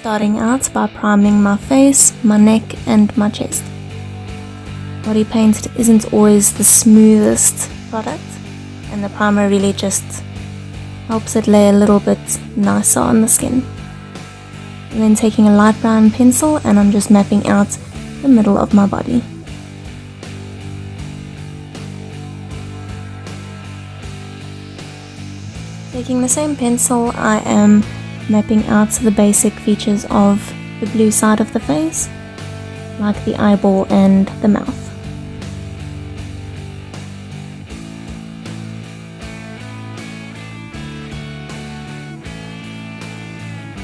Starting out by priming my face, my neck and my chest. Body paint isn't always the smoothest product, and the primer really just helps it lay a little bit nicer on the skin. And then taking a light brown pencil and I'm just mapping out the middle of my body. Taking the same pencil, I am mapping out the basic features of the blue side of the face, like the eyeball and the mouth.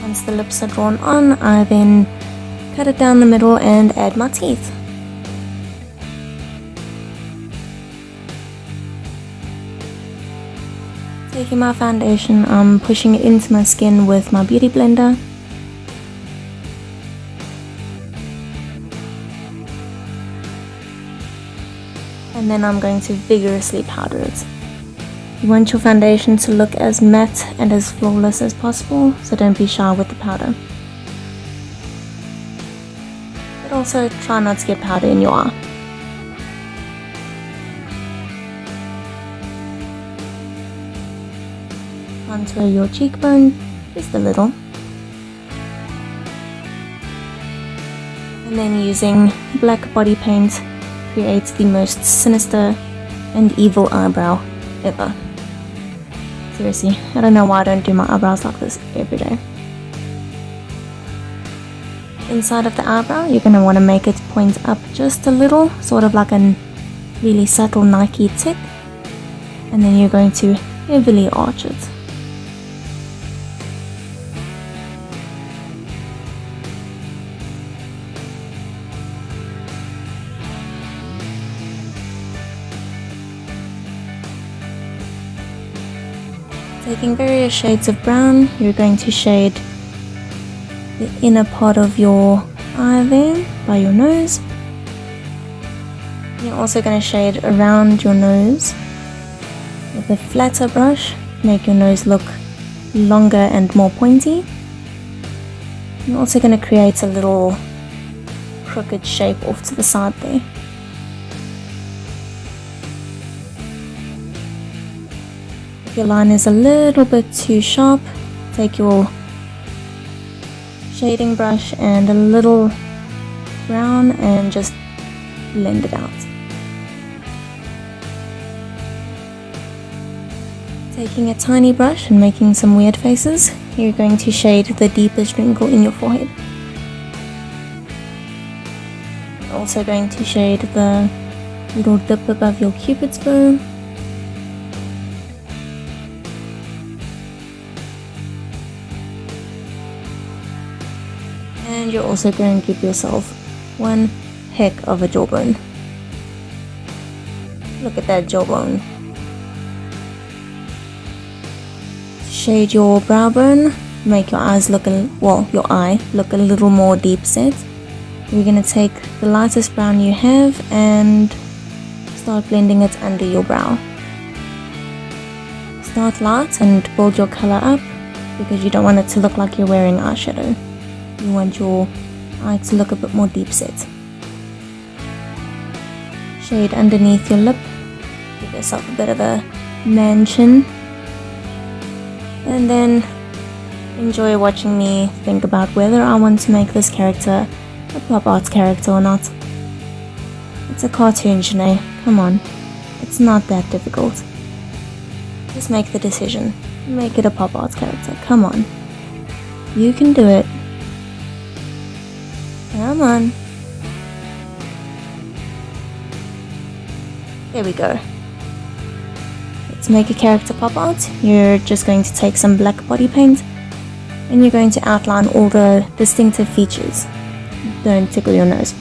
Once the lips are drawn on, I then cut it down the middle and add my teeth. Taking my foundation, I'm pushing it into my skin with my beauty blender. And then I'm going to vigorously powder it. You want your foundation to look as matte and as flawless as possible, so don't be shy with the powder. But also try not to get powder in your eye. Contour your cheekbone just a little. And then using black body paint, create the most sinister and evil eyebrow ever. Seriously, I don't know why I don't do my eyebrows like this every day. Inside of the eyebrow, you're going to want to make it point up just a little, sort of like a really subtle Nike tick. And then you're going to heavily arch it. Taking various shades of brown, you're going to shade the inner part of your eye there by your nose. You're also going to shade around your nose with a flatter brush, make your nose look longer and more pointy. You're also going to create a little crooked shape off to the side there. If your line is a little bit too sharp, take your shading brush and a little brown and just blend it out. Taking a tiny brush and making some weird faces, you're going to shade the deepest wrinkle in your forehead. You're also going to shade the little dip above your cupid's bow. And you're also going to give yourself one heck of a jawbone. Look at that jawbone. Shade your brow bone, make your eyes look your eye look a little more deep set. We're going to take the lightest brown you have and start blending it under your brow. Start light and build your color up because you don't want it to look like you're wearing eyeshadow. You want your eye to look a bit more deep set. Shade underneath your lip, give yourself a bit of a man chin, and then enjoy watching me think about whether I want to make this character a pop art character or not. It's a cartoon, Janae, come on, it's not that difficult. Just make the decision, make it a pop art character, come on, you can do it. Come on. There we go. To make a character pop out, you're just going to take some black body paint and you're going to outline all the distinctive features. Don't tickle your nose.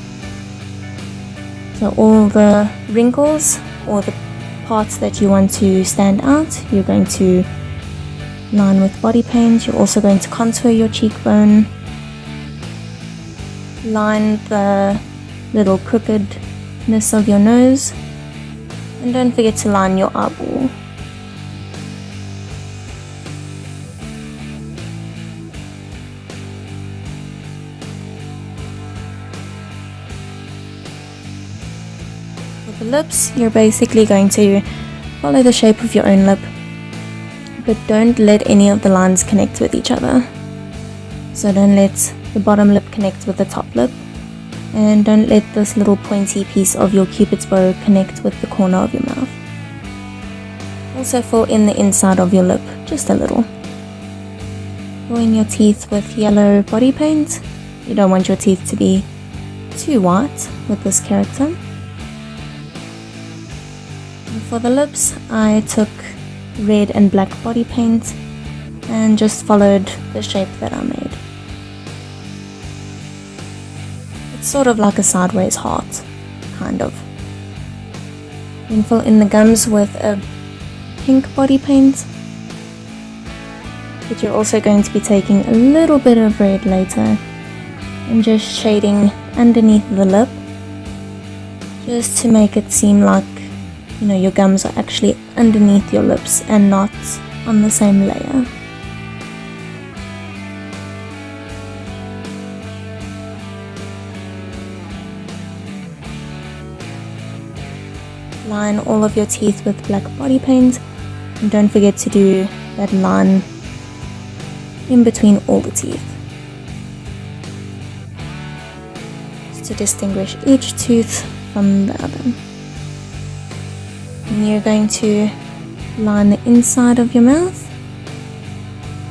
So all the wrinkles or the parts that you want to stand out, you're going to line with body paint. You're also going to contour your cheekbone. Line the little crookedness of your nose, and don't forget to line your eyeball. the lips, you're basically going to follow the shape of your own lip, but don't let any of the lines connect with each other. So don't let the bottom lip connect with the top lip, and don't let this little pointy piece of your cupid's bow connect with the corner of your mouth. Also fill in the inside of your lip, just a little. Fill in your teeth with yellow body paint. You don't want your teeth to be too white with this character. And for the lips, I took red and black body paint and just followed the shape that I made. It's sort of like a sideways heart, kind of. Then fill in the gums with a pink body paint, but you're also going to be taking a little bit of red later and just shading underneath the lip, just to make it seem like, you know, your gums are actually underneath your lips and not on the same layer. Line all of your teeth with black body paint, and don't forget to do that line in between all the teeth, just to distinguish each tooth from the other. And you're going to line the inside of your mouth.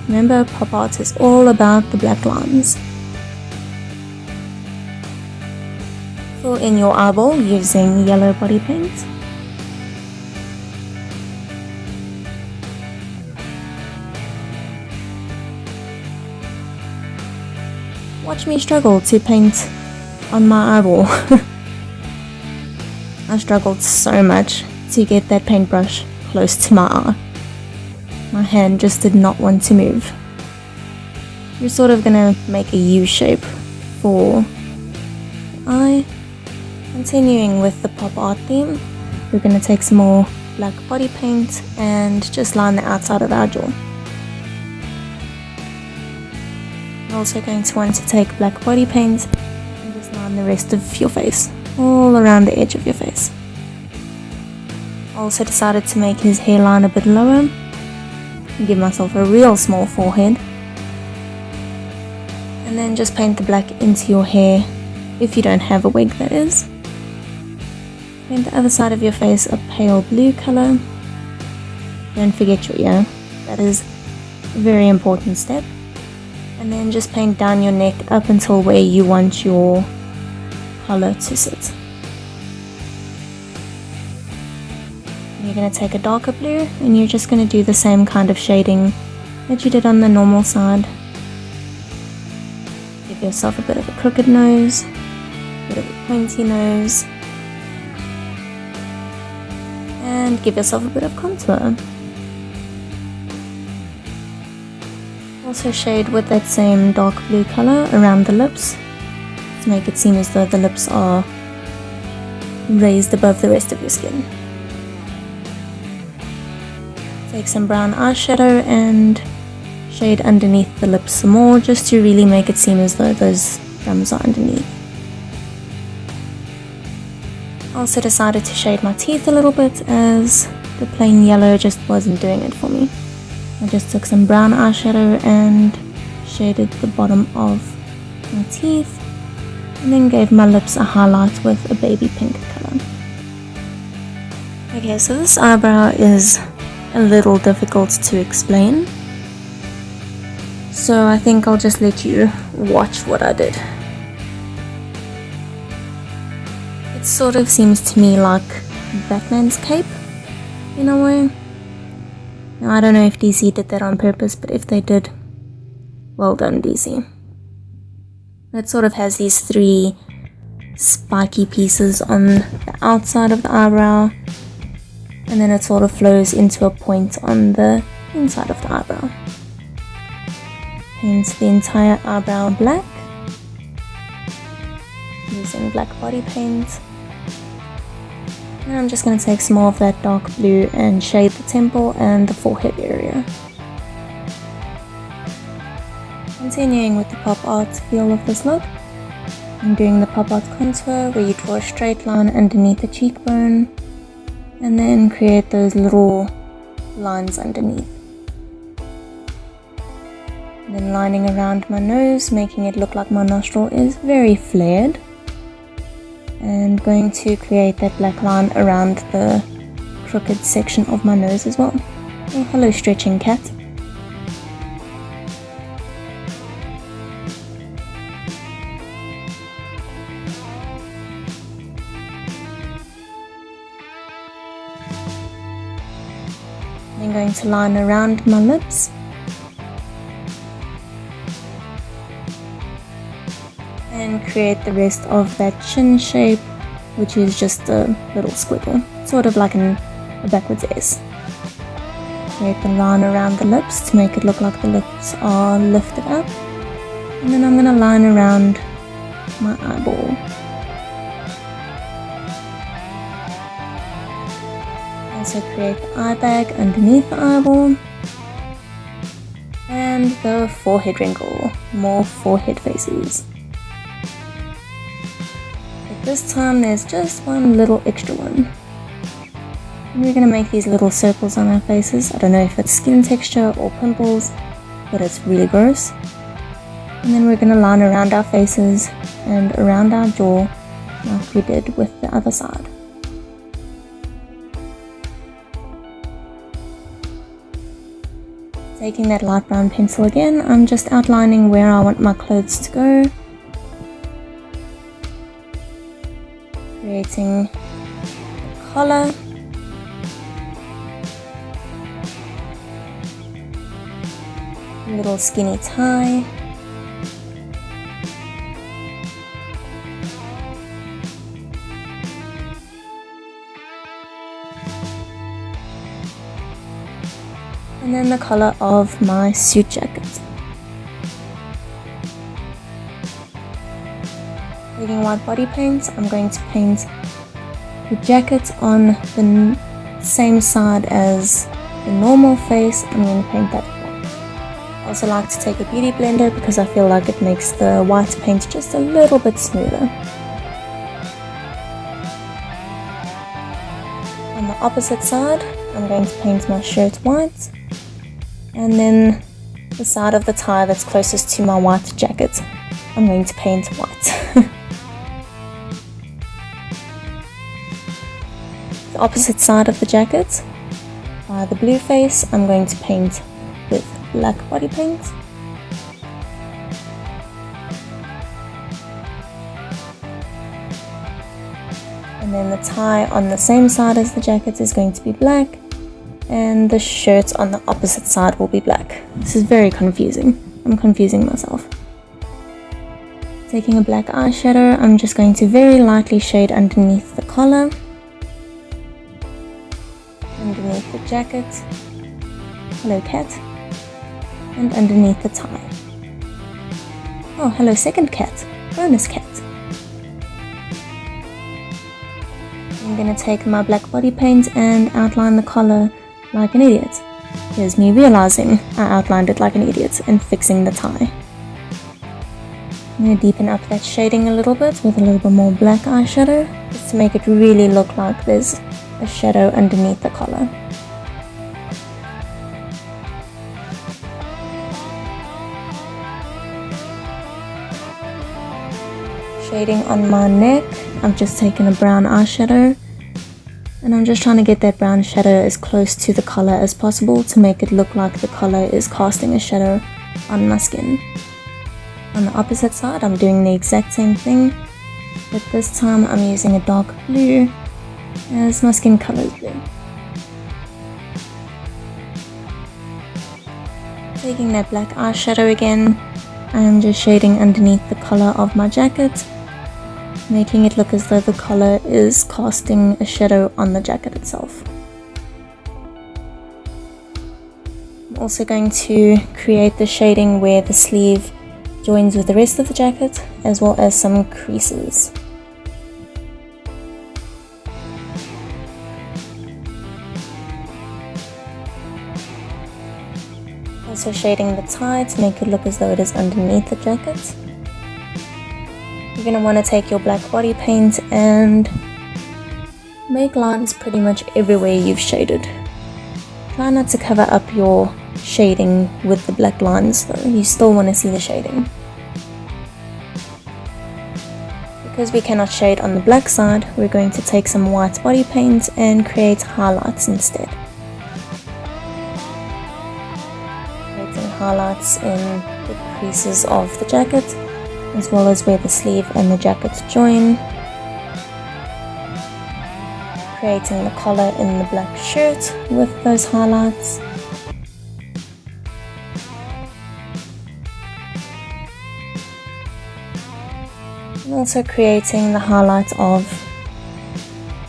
Remember, pop art is all about the black lines. Fill in your eyeball using yellow body paint. Watch me struggle to paint on my eyeball. I struggled so much to get that paintbrush close to my eye. My hand just did not want to move. You're sort of gonna make a U shape for the eye. Continuing with the pop art theme, we're gonna take some more black body paint and just line the outside of our jaw. You're also going to want to take black body paint and just line the rest of your face, all around the edge of your face. I also decided to make his hairline a bit lower and give myself a real small forehead. And then just paint the black into your hair, if you don't have a wig that is. Paint the other side of your face a pale blue color. Don't forget your ear, that is a very important step. And then just paint down your neck up until where you want your collar to sit. You're going to take a darker blue and you're just going to do the same kind of shading that you did on the normal side. Give yourself a bit of a crooked nose, a bit of a pointy nose, and give yourself a bit of contour. Also shade with that same dark blue color around the lips to make it seem as though the lips are raised above the rest of your skin. Take some brown eyeshadow and shade underneath the lips some more, just to really make it seem as though those gums are underneath. I also decided to shade my teeth a little bit, as the plain yellow just wasn't doing it for me. I just took some brown eyeshadow and shaded the bottom of my teeth, and then gave my lips a highlight with a baby pink color. Okay, so this eyebrow is a little difficult to explain, so I think I'll just let you watch what I did. It sort of seems to me like Batman's cape in a way. Now, I don't know if DC did that on purpose, but if they did, well done, DC. It sort of has these three spiky pieces on the outside of the eyebrow, and then it sort of flows into a point on the inside of the eyebrow. Paint the entire eyebrow black using black body paint. And I'm just going to take some more of that dark blue and shade the temple and the forehead area. Continuing with the pop art feel of this look, I'm doing the pop-out contour where you draw a straight line underneath the cheekbone and then create those little lines underneath. And then lining around my nose, making it look like my nostril is very flared. And going to create that black line around the crooked section of my nose as well. Oh, hello stretching cat. I'm going to line around my lips. And create the rest of that chin shape, which is just a little squiggle, sort of like a backwards S. Create the line around the lips to make it look like the lips are lifted up. And then I'm going to line around my eyeball. Also create the eye bag underneath the eyeball. And the forehead wrinkle, more forehead faces. But this time there's just one little extra one. And we're going to make these little circles on our faces. I don't know if it's skin texture or pimples, but it's really gross. And then we're going to line around our faces and around our jaw like we did with the other side. Taking that light brown pencil again, I'm just outlining where I want my clothes to go. Creating a collar. A little skinny tie. And then the color of my suit jacket. Taking white body paint, I'm going to paint the jacket on the same side as the normal face. I'm going to paint that white. I also like to take a beauty blender because I feel like it makes the white paint just a little bit smoother. On the opposite side, I'm going to paint my shirt white. And then the side of the tie that's closest to my white jacket, I'm going to paint white. The opposite side of the jacket, by the blue face, I'm going to paint with black body paint. And then the tie on the same side as the jacket is going to be black. And the shirt on the opposite side will be black. This is very confusing. I'm confusing myself. Taking a black eyeshadow, I'm just going to very lightly shade underneath the collar, underneath the jacket, hello cat, and underneath the tie. Oh, hello second cat, bonus cat. I'm going to take my black body paint and outline the collar like an idiot. Here's me realizing I outlined it like an idiot and fixing the tie. I'm going to deepen up that shading a little bit with a little bit more black eyeshadow, just to make it really look like there's a shadow underneath the collar. Shading on my neck, I've just taken a brown eyeshadow. And I'm just trying to get that brown shadow as close to the color as possible to make it look like the color is casting a shadow on my skin. On the opposite side, I'm doing the exact same thing, but this time I'm using a dark blue as my skin color is blue. Taking that black eyeshadow again, I am just shading underneath the collar of my jacket, making it look as though the collar is casting a shadow on the jacket itself. I'm also going to create the shading where the sleeve joins with the rest of the jacket, as well as some creases. Also shading the tie to make it look as though it is underneath the jacket. You're going to want to take your black body paint and make lines pretty much everywhere you've shaded. Try not to cover up your shading with the black lines though, you still want to see the shading. Because we cannot shade on the black side, we're going to take some white body paint and create highlights instead. Creating highlights in the creases of the jacket, as well as where the sleeve and the jacket join. Creating the collar in the black shirt with those highlights. And also creating the highlight of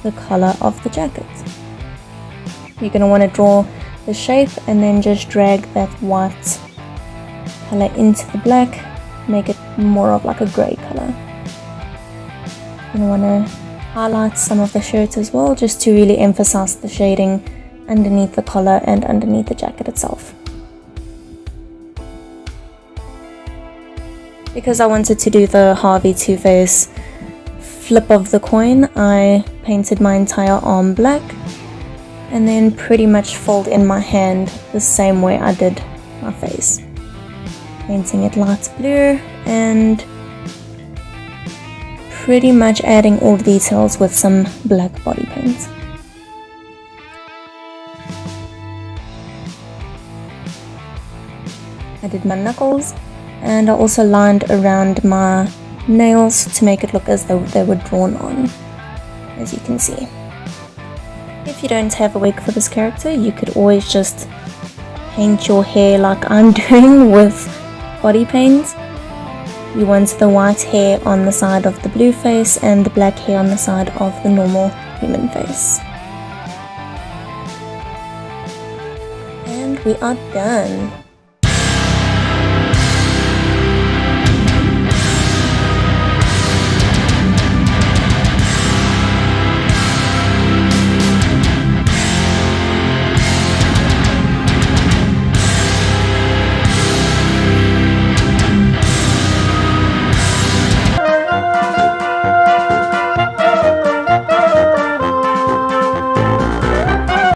the collar of the jacket. You're going to want to draw the shape and then just drag that white color into the black, make it more of like a grey color. You're going to want to highlight some of the shirt as well, just to really emphasize the shading underneath the collar and underneath the jacket itself. Because I wanted to do the Harvey Two-Face flip of the coin, I painted my entire arm black and then pretty much fold in my hand the same way I did my face. Painting it light blue and pretty much adding all the details with some black body paint. I did my knuckles and I also lined around my nails to make it look as though they were drawn on, as you can see. If you don't have a wig for this character, you could always just paint your hair like I'm doing with body paint. You want the white hair on the side of the blue face and the black hair on the side of the normal human face. And we are done.